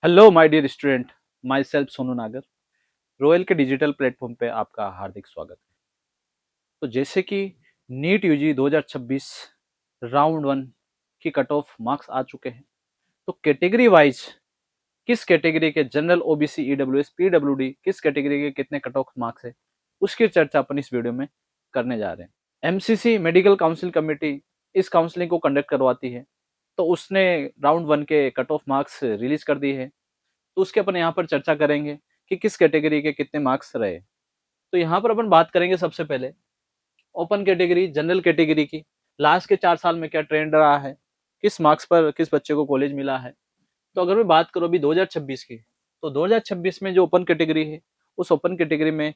Hello my dear student, myself Sonu Nagar. Royal के digital platform पे आपका हार्दिक स्वागत है। तो जैसे कि नीट यूजी 2026 राउंड वन की कट ऑफ मार्क्स आ चुके हैं, तो कैटेगरी वाइज किस कैटेगरी के जनरल, ओबीसी, ईडब्ल्यूएस, पीडब्ल्यूडी किस कैटेगरी के कितने कट ऑफ मार्क्स है, उसकी चर्चा अपन इस वीडियो में करने जा रहे हैं। एमसीसी मेडिकल काउंसिल कमेटी इस काउंसलिंग को कंडक्ट करवाती है, तो उसने राउंड वन के कट ऑफ मार्क्स रिलीज कर दिए हैं। तो उसके अपन यहाँ पर चर्चा करेंगे कि किस कैटेगरी के कितने मार्क्स रहे। तो यहाँ पर अपन बात करेंगे सबसे पहले ओपन कैटेगरी, जनरल कैटेगरी की लास्ट के 4 साल में क्या ट्रेंड रहा है, किस मार्क्स पर किस बच्चे को कॉलेज मिला है। तो अगर मैं बात करूँ अभी 2026 की, तो 2026 में जो ओपन कैटेगरी है, उस ओपन कैटेगरी में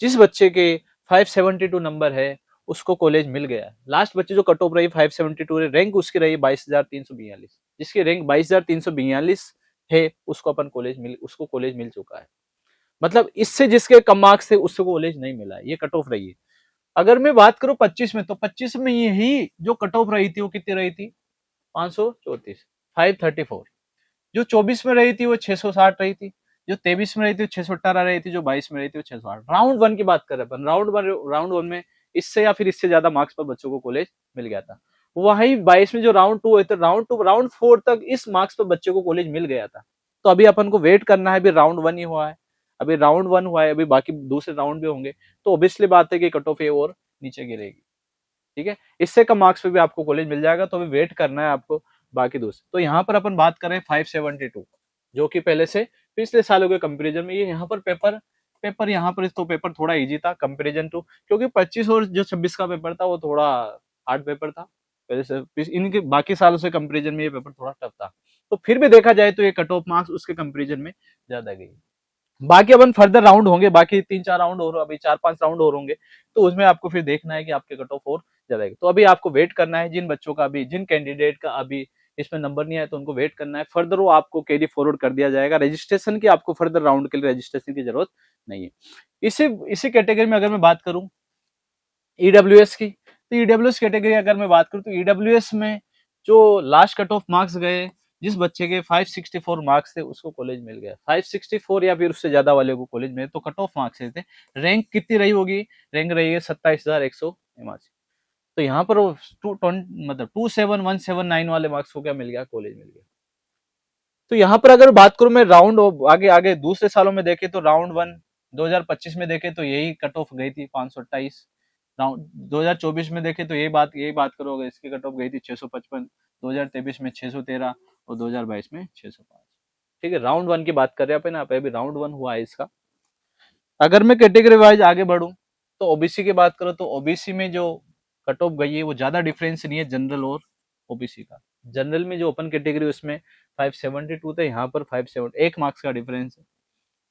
जिस बच्चे के 572 नंबर है उसको कॉलेज मिल गया है। लास्ट बच्चे जो कट ऑफ रही 572 है, रैंक उसकी रही 22,342। जिसकी रैंक 22,342 है उसको कॉलेज मिल चुका है। मतलब इससे जिसके कम मार्क्स थे उसको कॉलेज नहीं मिला है, ये कट ऑफ रही है। अगर मैं बात करूं 25 में, तो 25 में यही जो कट ऑफ रही थी वो कितनी रही थी, 534, 534। जो 24 में रही थी वो 660 रही थी, जो 23 में रही थी 618 रही थी, जो 22 में रही थी वो 608। राउंड वन की बात कर रहे हैं अपन, राउंड वन में इससे या फिर इससे ज्यादा मार्क्स पर बच्चों को कॉलेज मिल गया था। वही 22 में जो राउंड टू है, तो राउंड फोर तक इस मार्क्स पर बच्चे को कॉलेज मिल गया था। तो अभी अपन को वेट करना है, अभी राउंड वन ही हुआ है, अभी राउंड वन हुआ है, अभी बाकी दूसरे राउंड भी होंगे। तो ऑब्वियसली बात है कि कट ऑफ और नीचे गिरेगी। ठीक है, इससे कम मार्क्स पे भी आपको कॉलेज मिल जाएगा। तो अभी वेट करना है आपको बाकी दूसरे। तो यहाँ पर अपन बात करें 572, जो कि पहले से पिछले सालों के कंपेरिजन में ये यहाँ पर पेपर पेपर यहाँ पर तो पेपर थोड़ा इजी था कंपेरिजन टू, क्योंकि 25 और जो 26 का पेपर था वो थोड़ा हार्ड पेपर था पहले से। इनके बाकी सालों से कंपेरिजन में ये पेपर थोड़ा टफ था। तो फिर भी देखा जाए तो ये कट ऑफ मार्क्स उसके कंपेरिजन में ज्यादा गई। बाकी अपन फर्दर राउंड होंगे, बाकी 3-4 राउंड और अभी 4-5 राउंड और होंगे, तो उसमें आपको फिर देखना है कि आपके कट ऑफ और ज्यादा है। तो अभी आपको वेट करना है, जिन बच्चों का अभी, जिन कैंडिडेट का अभी इसमें नंबर नहीं आया, तो उनको वेट करना है। फर्दर वो आपको कैरी फॉरवर्ड कर दिया जाएगा। रजिस्ट्रेशन की आपको फर्दर राउंड के लिए रजिस्ट्रेशन की जरूरत नहीं है। इसी कैटेगरी में अगर मैं बात करूं ईडब्ल्यूएस की, तो ईडब्ल्यूएस कैटेगरी अगर मैं बात करूं तो ईडब्ल्यूएस में जो लास्ट कट ऑफ मार्क्स गए, जिस बच्चे के 564 मार्क्स थे उसको कॉलेज मिल गया। 564 या फिर उससे ज्यादा वाले को कॉलेज मिले। तो कट ऑफ मार्क्स थे, रैंक कितनी रही होगी, रैंक रही है 27,189। तो यहाँ पर मतलब 27,179 वाले मार्क्स को क्या मिल गया, कॉलेज मिल गया। तो यहाँ पर अगर बात करूं मैं राउंड आगे आगे दूसरे सालों में देखे, तो राउंड वन 2025 में देखे तो यही कट ऑफ गई थी 528। राउंड 2024 में देखे तो यही बात करोगे, इसकी कट ऑफ गई थी 655, 2023 में 613 और 2022 में 605। ठीक है, राउंड वन की बात कर रहे हैं अपन यहाँ पे, अभी राउंड वन हुआ है इसका। अगर मैं कैटेगरी वाइज आगे बढ़ूं, तो ओबीसी की बात करो, तो ओबीसी में जो कट ऑफ गई है वो ज्यादा डिफरेंस नहीं है जनरल और ओबीसी का। जनरल में जो ओपन कैटेगरी उसमें 572 थे, यहाँ पर 57, 1 मार्क्स का डिफरेंस है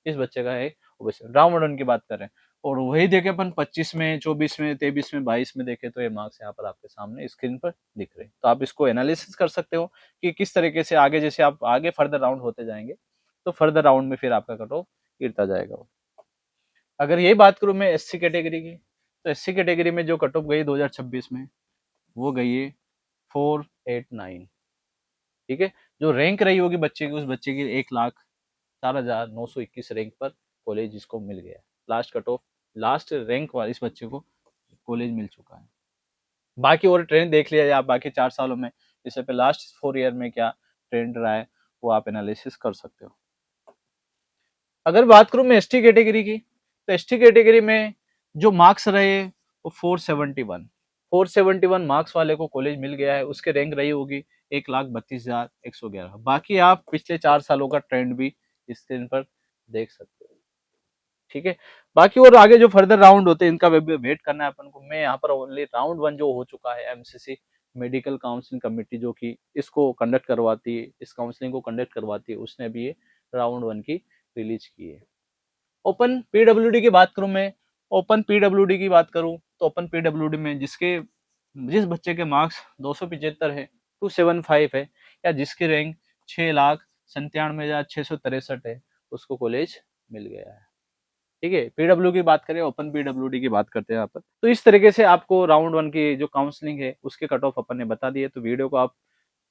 इस बच्चे का है ओबीसी। राउंड वन की बात करें और वही देखे अपन 25 में, 24 में, 23 में, 22 में देखे, तो ये मार्क्स यहाँ पर आपके सामने स्क्रीन पर दिख रहे हैं। तो आप इसको एनालिसिस कर सकते हो कि किस तरीके से आगे, जैसे आप आगे फर्दर राउंड होते जाएंगे तो फर्दर राउंड में फिर आपका कट ऑफ गिरता जाएगा। अगर यही बात करूं मैं एससी कैटेगरी की, तो एससी कैटेगरी में जो कट ऑफ गई 2026 में, वो गई है 489। ठीक है, जो रैंक रही होगी बच्चे की, उस बच्चे की 1,04,921 रैंक पर कॉलेज जिसको मिल गया। Last cut off, last rank वाले इस बच्चे को कॉलेज मिल चुका है। बाकी और ट्रेंड देख लिया जाए आप, बाकी 4 सालों में, इससे पे लास्ट 4 ईयर में क्या ट्रेंड रहा है वो आप एनालिसिस कर सकते हो। अगर बात करूं मैं एसटी कैटेगरी की, तो एसटी कैटेगरी में जो मार्क्स रहे वो 471 मार्क्स वाले को कॉलेज मिल गया है। उसके रैंक रही होगी 1,32,111। बाकी आप पिछले 4 सालों का ट्रेंड भी स्क्रीन पर देख सकते हो। ठीक है, बाकी और आगे जो फर्दर राउंड होते हैं इनका वेट करना है अपन को। मैं यहाँ पर ओनली राउंड वन जो हो चुका है, एमसीसी मेडिकल काउंसलिंग कमेटी जो कि इसको कंडक्ट करवाती है, इस काउंसलिंग को कंडक्ट करवाती है, उसने भी ये राउंड वन की रिलीज की है। ओपन पीडब्ल्यूडी की बात करूं मैं, ओपन पीडब्ल्यूडी की बात करूं तो ओपन पीडब्ल्यूडी में जिस बच्चे के मार्क्स 275 है, 275 है, या जिसकी रैंक 6,97,663 है, उसको कॉलेज मिल गया है। ठीक है, पीडब्ल्यू की बात करें, ओपन पीडब्ल्यूडी की बात करते हैं यहाँ पर। तो इस तरीके से आपको राउंड वन की जो काउंसलिंग है उसके कट ऑफ अपन ने बता दिए। तो वीडियो को आप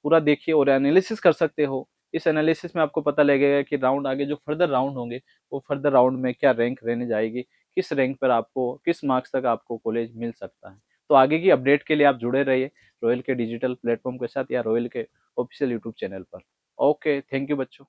पूरा देखिए और एनालिसिस कर सकते हो इस एनालिसिस में आपको पता लगेगा कि राउंड आगे जो फर्दर राउंड होंगे वो फर्दर राउंड में क्या रैंक रहने जाएगी, किस रैंक पर आपको किस मार्क्स तक आपको कॉलेज मिल सकता है। तो आगे की अपडेट के लिए आप जुड़े रहिए रॉयल के डिजिटल प्लेटफॉर्म के साथ या रॉयल के ऑफिशियल यूट्यूब चैनल पर। ओके, थैंक यू बच्चों।